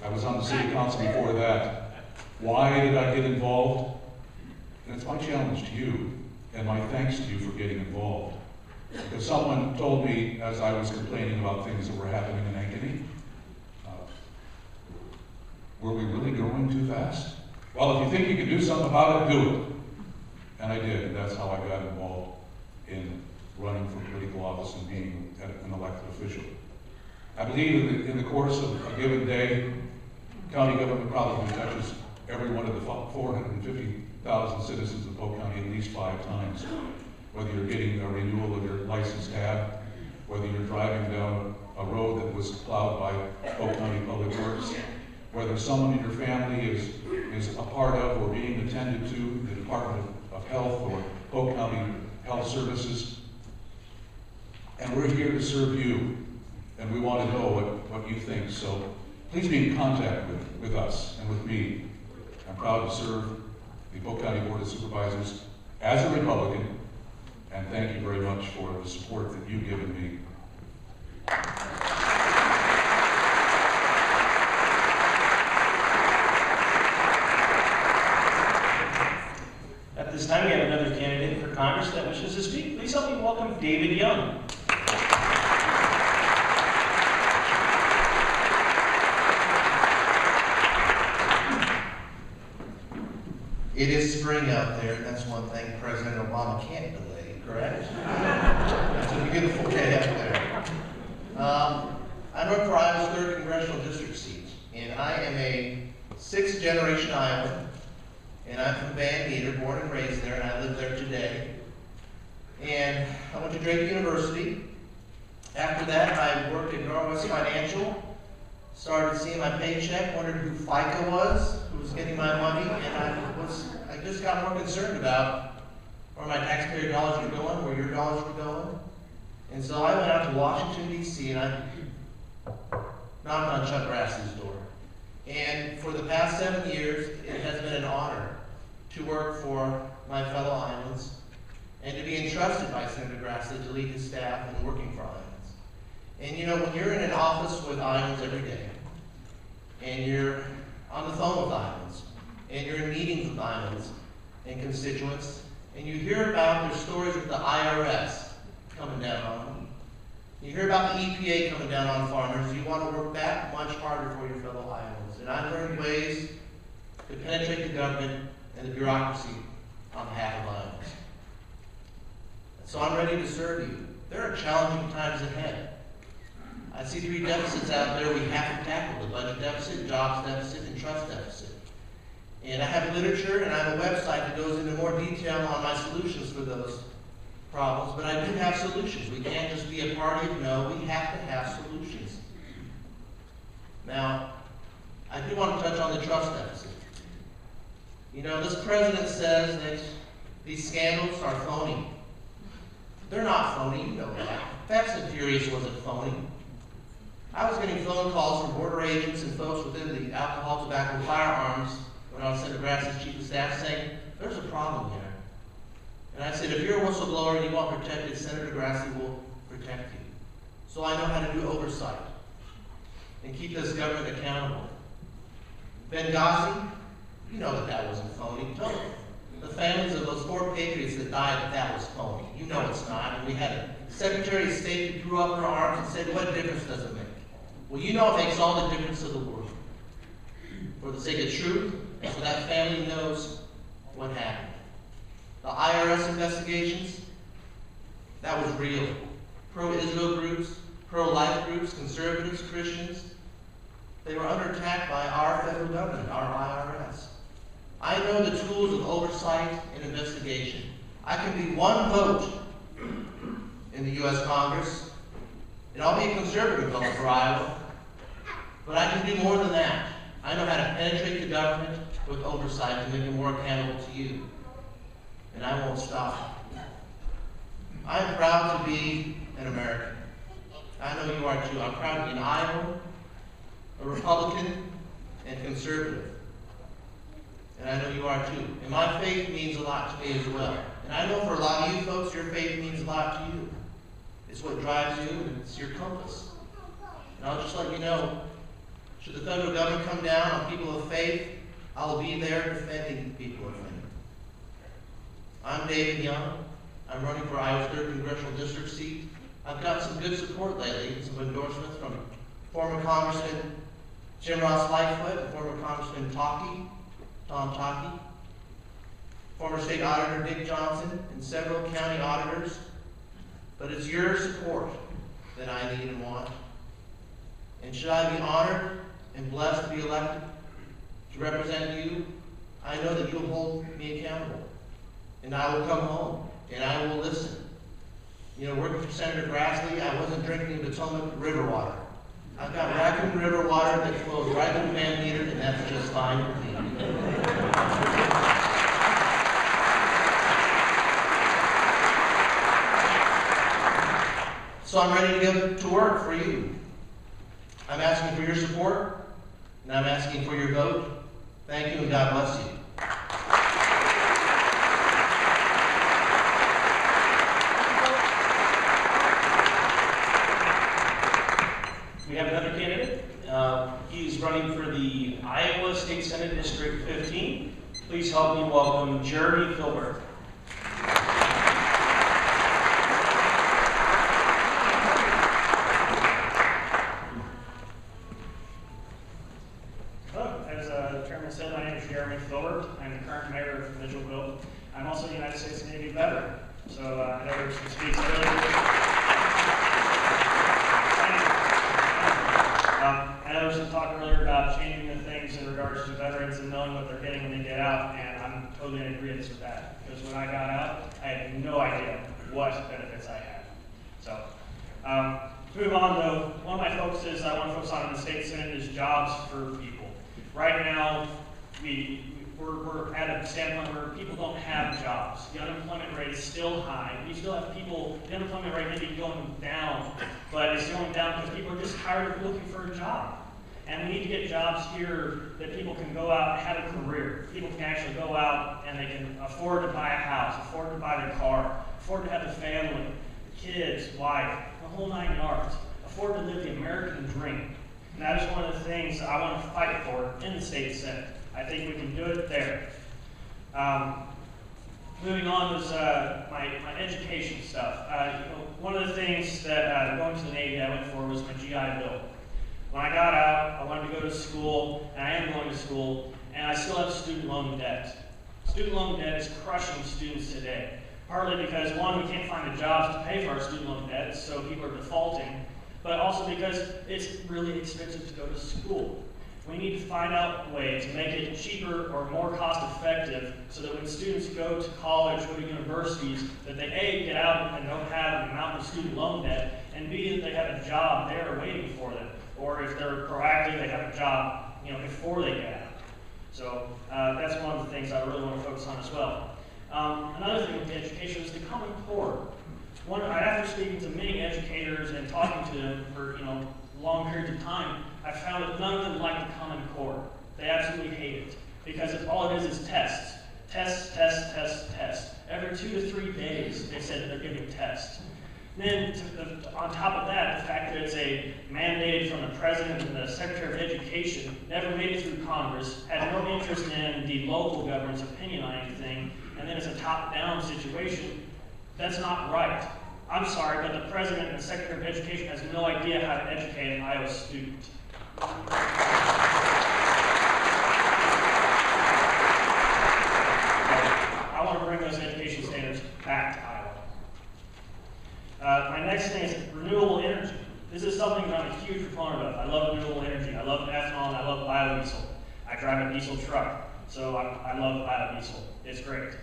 I was on the city council before that. Why did I get involved? And it's my challenge to you, and my thanks to you for getting involved. Because someone told me as I was complaining about things that were happening in Ankeny, were we really growing too fast? Well, if you think you can do something about it, do it. And I did, and that's how I got involved in running for political office and being an elected official. I believe in the course of a given day, county government probably touches every one of the 450,000 citizens of Polk County at least 5 times. Whether you're getting a renewal of your license tab, whether you're driving down a road that was plowed by Polk County Public Works, whether someone in your family is a part of or being attended to the Department of Health or Polk County Health Services. And we're here to serve you, and we want to know what you think. So please be in contact with us and with me. I'm proud to serve the Polk County Board of Supervisors as a Republican, and thank you very much for the support that you've given me. At this time, we have another candidate for Congress that wishes to speak. Please help me welcome David Young. It is spring out there, and that's one thing President Obama can't delay, correct? It's a beautiful day out there. I run for Iowa's 3rd Congressional District seat, and I am a 6th generation Iowan, and I'm from Van Meter, born and raised there, and I live there today. And I went to Drake University. After that, I worked at Northwest Financial, started seeing my paycheck, wondered who FICA was, who was getting my money, and I just got more concerned about where my taxpayer dollars were going, where your dollars were going. And so I went out to Washington, D.C., and I knocked on Chuck Grassley's door. And for the past 7 years, it has been an honor to work for my fellow Iowans and to be entrusted by Senator Grassley to lead his staff in working for Iowans. And you know, when you're in an office with Iowans every day, and you're on the phone with Iowans, and you're in meetings with Iowans and constituents, and you hear about their stories with the IRS coming down on them, you hear about the EPA coming down on farmers, you want to work that much harder for your fellow Iowans. And I've learned ways to penetrate the government and the bureaucracy on behalf of Iowans. So I'm ready to serve you. There are challenging times ahead. I see 3 deficits out there we have to tackle: the budget deficit, jobs deficit, and trust deficit. And I have literature and I have a website that goes into more detail on my solutions for those problems, but I do have solutions. We can't just be a party of no, we have to have solutions. Now, I do want to touch on the trust deficit. You know, this president says that these scandals are phony. They're not phony, you know that. Fast and Furious wasn't phony. I was getting phone calls from border agents and folks within the alcohol, tobacco, and firearms when I was Senator Grassley's chief of staff saying, there's a problem here. And I said, if you're a whistleblower and you want protected, Senator Grassley will protect you. So I know how to do oversight and keep this government accountable. Benghazi, you know that that wasn't phony. Tell the families of those 4 patriots that died that was phony. You know it's not. And we had a Secretary of State who threw up her arms and said, what difference does it make? Well, you know it makes all the difference of the world. For the sake of truth, and so that family knows what happened. The IRS investigations, that was real. Pro-Israel groups, pro-life groups, conservatives, Christians, they were under attack by our federal government, our IRS. I know the tools of oversight and investigation. I can be 1 vote in the U.S. Congress, and I'll be a conservative vote for Iowa, but I can do more than that. I know how to penetrate the government with oversight to make it more accountable to you. And I won't stop. I'm proud to be an American. I know you are too. I'm proud to be an Iowan, a Republican, and conservative. And I know you are too. And my faith means a lot to me as well. And I know for a lot of you folks, your faith means a lot to you. It's what drives you, and it's your compass. And I'll just let you know, should the federal government come down on people of faith, I'll be there defending people of faith. I'm David Young. I'm running for Iowa's 3rd Congressional District seat. I've got some good support lately, some endorsements from former Congressman Jim Ross Lightfoot and former Congressman Tom Taki, former State Auditor Dick Johnson, and several county auditors. But it's your support that I need and want. And should I be honored and blessed to be elected to represent you, I know that you'll hold me accountable. And I will come home, and I will listen. You know, working for Senator Grassley, I wasn't drinking Potomac River water. I've got Raccoon River water that flows right through Van Meter, and that's just fine with me. So I'm ready to go to work for you. I'm asking for your support, and I'm asking for your vote. Thank you, and God bless you. We have another candidate. He's running for the Iowa State Senate District 15. Please help me welcome Jeremy Filbert. Hello, as the chairman said, my name is Jeremy Filbert. I'm the current mayor of it's going to be better. So I know there's some speaks earlier. I know there was some talk earlier about changing the things in regards to veterans and knowing what they're getting when they get out, and I'm totally in agreement with that. Because when I got out, I had no idea what benefits I had. So, to move on though, one of my focuses I want to focus on in the state senate is jobs for people. Right now, we're at a standpoint where people don't have jobs. The unemployment rate is still high. We still have people, the unemployment rate may be going down, but it's going down because people are just tired of looking for a job. And we need to get jobs here that people can go out and have a career. People can actually go out and they can afford to buy a house, afford to buy their car, afford to have a family, kids, wife, the whole 9 yards, afford to live the American dream. And that is one of the things I want to fight for in the state senate. I think we can do it there. Moving on was my education stuff. One of the things that going to the Navy I went for was my GI Bill. When I got out, I wanted to go to school, and I am going to school, and I still have student loan debt. Student loan debt is crushing students today. Partly because, one, we can't find the jobs to pay for our student loan debt, so people are defaulting, but also because it's really expensive to go to school. We need to find out a way to make it cheaper or more cost-effective so that when students go to college, go to universities, that they A, get out and don't have an amount of student loan debt, and B, that they have a job there waiting for them. Or if they're proactive, they have a job, before they get out. So that's one of the things I really want to focus on as well. Another thing with education is the Common Core. After speaking to many educators and talking to them for long periods of time, I found that none of them like the Common Core. They absolutely hate it because all it is tests. Tests, tests, tests, tests. Every 2 to 3 days, they said that they're giving tests. Then, on top of that, the fact that it's mandated from the President and the Secretary of Education, never made it through Congress, had no interest in the local government's opinion on anything, and then it's a top-down situation, that's not right. I'm sorry, but the President and the Secretary of Education has no idea how to educate an Iowa student. I want to bring those education standards back to Iowa. My next thing is renewable energy. This is something that I'm a huge proponent of. I love renewable energy. I love ethanol and I love biodiesel. I drive a diesel truck, so I love biodiesel. It's great.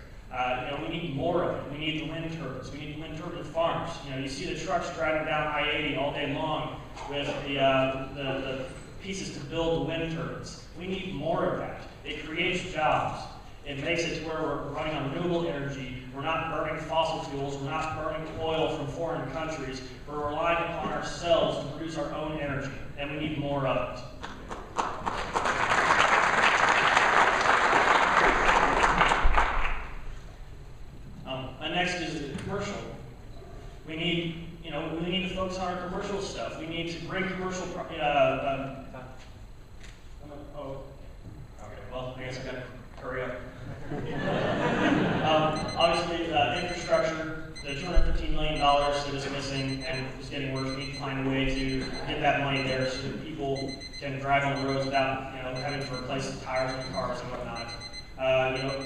We need more of it. We need the wind turbines. We need the wind turbine farms. You see the trucks driving down I-80 all day long with the pieces to build the wind turbines. We need more of that. It creates jobs. It makes it to where we're running on renewable energy. We're not burning fossil fuels. We're not burning oil from foreign countries. We're relying upon ourselves to produce our own energy, and we need more of it. Next is the commercial. We need, we need to focus on our commercial stuff. We need to bring commercial. Well, I guess I got to hurry up. Obviously, infrastructure, the $215 million that is missing and is getting worse. We need to find a way to get that money there so that people can drive on the roads without, having to replace the tires on cars and whatnot.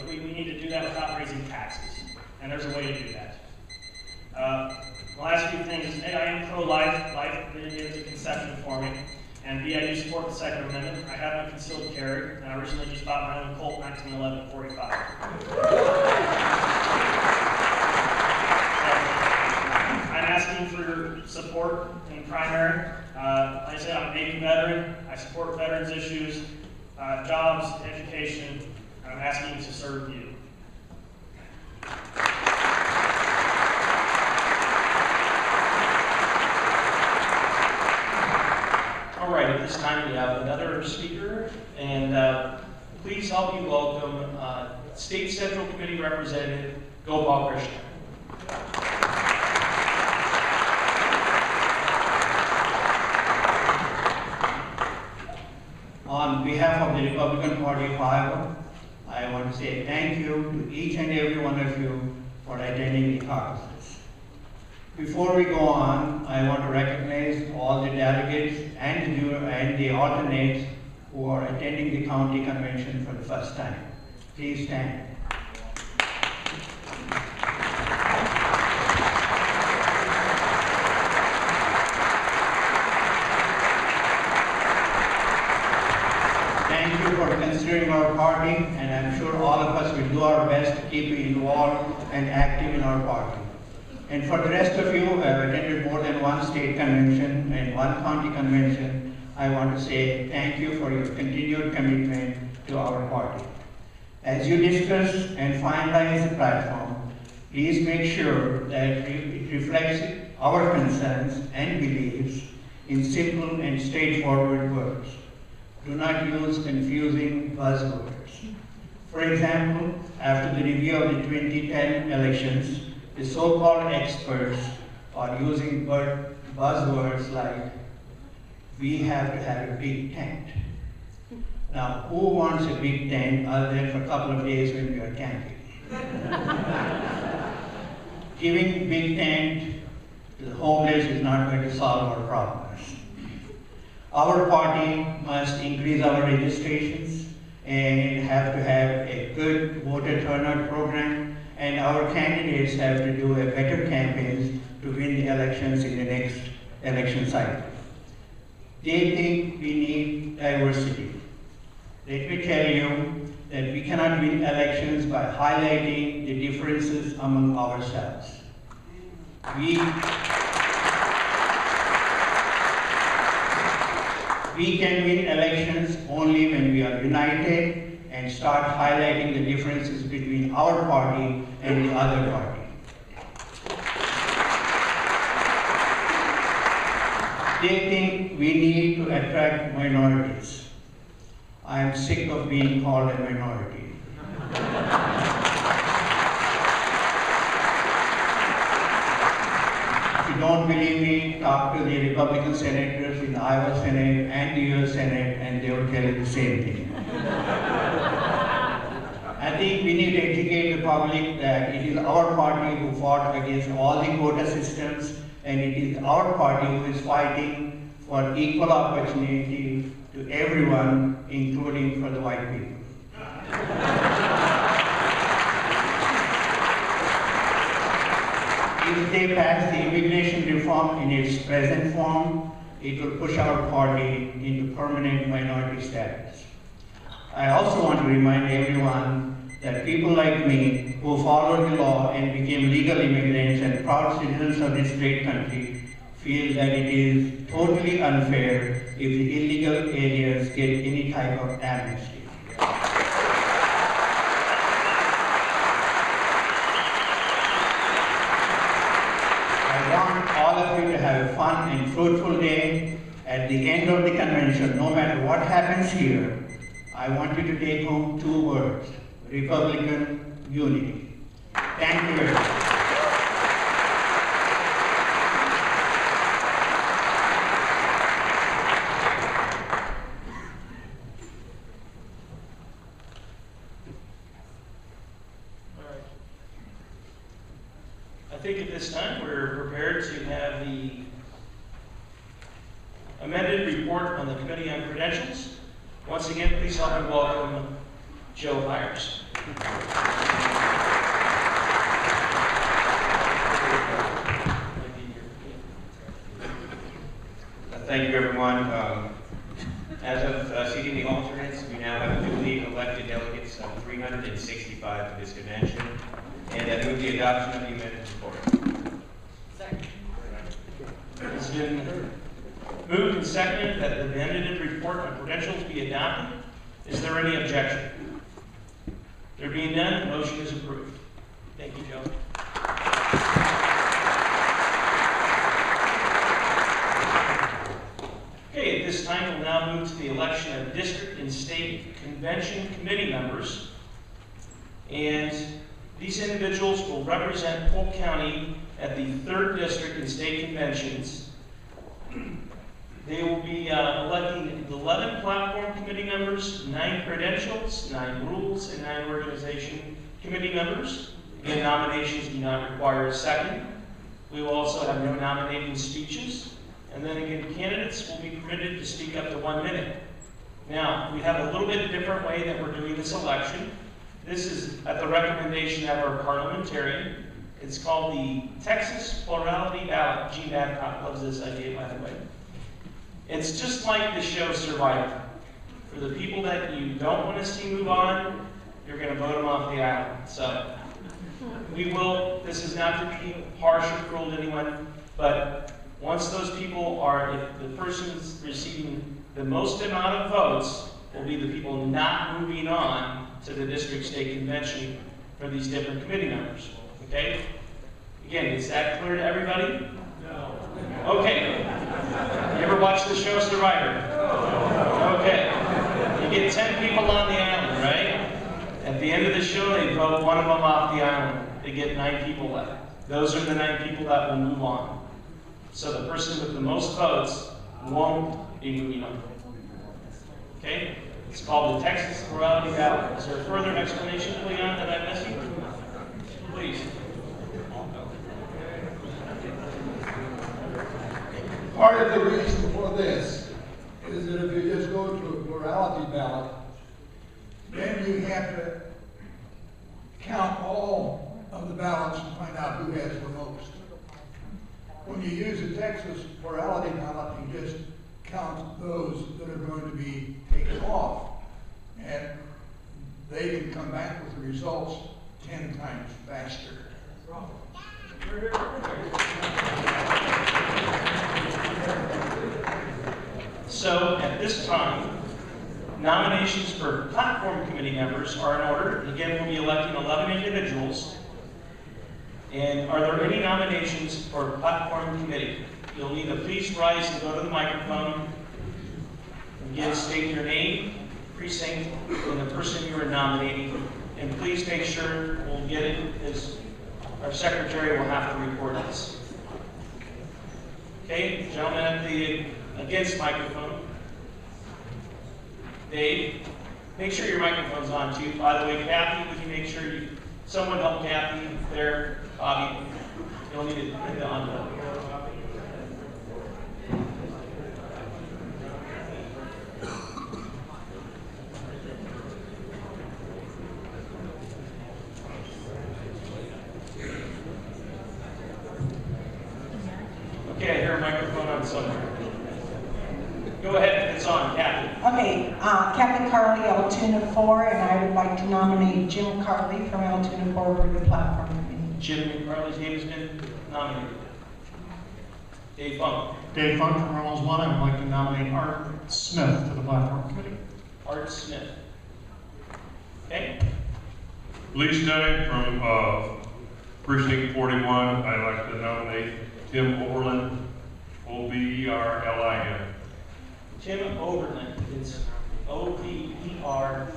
We need to do that without raising taxes. And there's a way to do that. The last few things, A, I am pro-life. Life is a conception for me. And B, I do support the Second Amendment. I have my concealed carry, and I recently just bought my own Polk 1911 45. I'm asking for your support in the primary. Like I said, I'm a Navy veteran. I support veterans issues, jobs, education, and I'm asking to serve you. All right, at this time we have another speaker, and please help me welcome State Central Committee Representative Gopal Krishna. On behalf of the Republican Party of Iowa, I want to say thank you to each and every one of you for attending the caucuses. Before we go on, I want to recognize all the delegates and the alternates who are attending the county convention for the first time. Please stand. party, and I'm sure all of us will do our best to keep you involved and active in our party. And for the rest of you who have attended more than one state convention and one county convention, I want to say thank you for your continued commitment to our party. As you discuss and finalize the platform, please make sure that it reflects our concerns and beliefs in simple and straightforward words. Do not use confusing buzzwords. For example, after the review of the 2010 elections, the so-called experts are using buzzwords like, we have to have a big tent. Now, who wants a big tent other than for a couple of days when we are camping? Giving big tent to the homeless is not going to solve our problems. Our party must increase our registrations and have to have a good voter turnout program, and our candidates have to do a better campaigns to win the elections in the next election cycle. They think we need diversity. Let me tell you that we cannot win elections by highlighting the differences among ourselves. We can win elections only when we are united and start highlighting the differences between our party and the other party. They think we need to attract minorities. I am sick of being called a minority. If you don't believe me, talk to the Republican senators in the Iowa Senate and the US Senate, and they will tell you the same thing. I think we need to educate the public that it is our party who fought against all the quota systems, and it is our party who is fighting for equal opportunity to everyone, including for the white people. If they pass the immigration reform in its present form, it will push our party into permanent minority status. I also want to remind everyone that people like me who followed the law and became legal immigrants and proud citizens of this great country feel that it is totally unfair if the illegal aliens get any type of amnesty. I want all of you to have a fun and fruitful day. At the end of the convention, no matter what happens here, I want you to take home 2 words: Republican unity. Thank you very much. I think at this time we're prepared to have the amended report on the Committee on Credentials. Once again, please help me welcome Joe Byers. Thank you, everyone. As of seating the alternates, we now have duly elected delegates of 365 to this convention, and I move the adoption of the amended report. Second. It's been moved and seconded that the amended report on credentials be adopted. Is there any objection? There being none, the motion is approved. Thank you, Joe. Okay, at this time, we'll now move to the election of district and state convention committee members. And these individuals will represent Polk County at the 3rd District and state conventions. They will be electing 11 platform committee members, 9 credentials, 9 rules, and 9 organization committee members. Again, nominations do not require a second. We will also have no nominating speeches. And then again, candidates will be permitted to speak up to 1 minute. Now, we have a little bit different way that we're doing this election. This is at the recommendation of our parliamentarian. It's called the Texas Plurality Ballot. Gene Babcock loves this idea, by the way. It's just like the show Survivor. For the people that you don't want to see move on, you're going to vote them off the island. So we will, this is not to be harsh or cruel to anyone, but once those people are, if the person's receiving the most amount of votes, will be the people not moving on to the district state convention for these different committee members. Okay? Again, is that clear to everybody? No. Okay. You ever watch the show Survivor? Okay. You get 10 people on the island, right? At the end of the show, they vote one of them off the island. They get 9 people left. Those are the 9 people that will move on. So the person with the most votes won't be moving on. Okay? It's called the Texas Plurality Ballot. Is there a further explanation, Leon, that I'm missing? Please. Part of the reason for this is that if you just go to a plurality ballot, then you have to count all of the ballots and find out who has the most. When you use a Texas plurality ballot, you just count those that are going to be taken off. And they can come back with the results 10 times faster. So at this time, nominations for platform committee members are in order. Again, we'll be electing 11 individuals. And are there any nominations for platform committee? You'll need to please rise and go to the microphone. Again, state your name, precinct, and the person you are nominating. And please make sure we'll get it, as our secretary will have to record this. Okay, gentlemen at the against microphone. Dave, make sure your microphone's on too. By the way, Kathy, would you make sure someone help Kathy there? Bobby, you'll need to put it on. Okay, I hear a microphone on somewhere. Go ahead, it's on, Kathy. Okay, Captain Carly, Altoona 4, and I would like to nominate Jim Carly from Altoona 4 for the platform committee. Jim Carly's name has been nominated. Dave Funk. Dave Funk from Reynolds 1. I would like to nominate Art Smith to the platform committee. Art Smith. Okay. Lee Stein from Precinct 41. I'd like to nominate Tim Oberlin, O-B-E-R-L-I-N. Tim Oberlin is O-B-E-R-L-I-N.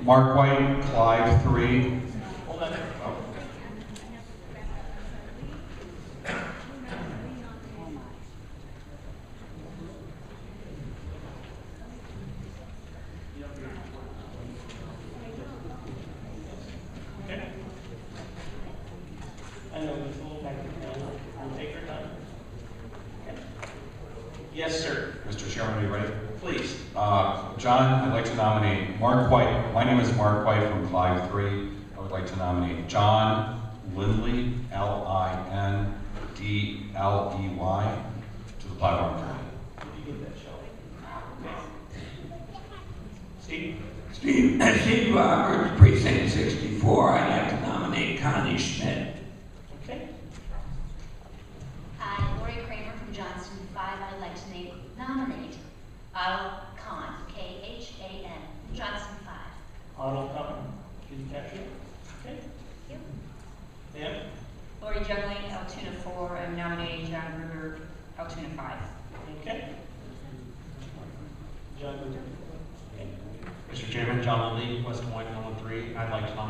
Mark White, Clive 3. Hold on. Okay. I know it's a little back to we'll take your time. Okay. Yes, sir. Mr. Chairman, are you ready? Please. John, I'd like to nominate Mark White. My name is Mark White from Clive 3. I would like to nominate John Lindley, L-I-N-D-L-E-Y, to the platform committee. Did you get that show? Okay. Steve? Steve Roberts, Precinct 64. I'd like to nominate Connie Schmidt. Okay. Hi, Lori Kramer from Johnston 5. I'd like to nominate Otto Kahn, K-H-A-N, Johnston 5. Otto Kahn. Did you catch it? Okay. Yep. Yeah. Lori Jungling, Altoona 4. I'm nominating John Gruber, Altoona 5. Okay. John Gruber. Mr. Chairman, John Lee, West Des Moines, 113. I'd like to nominate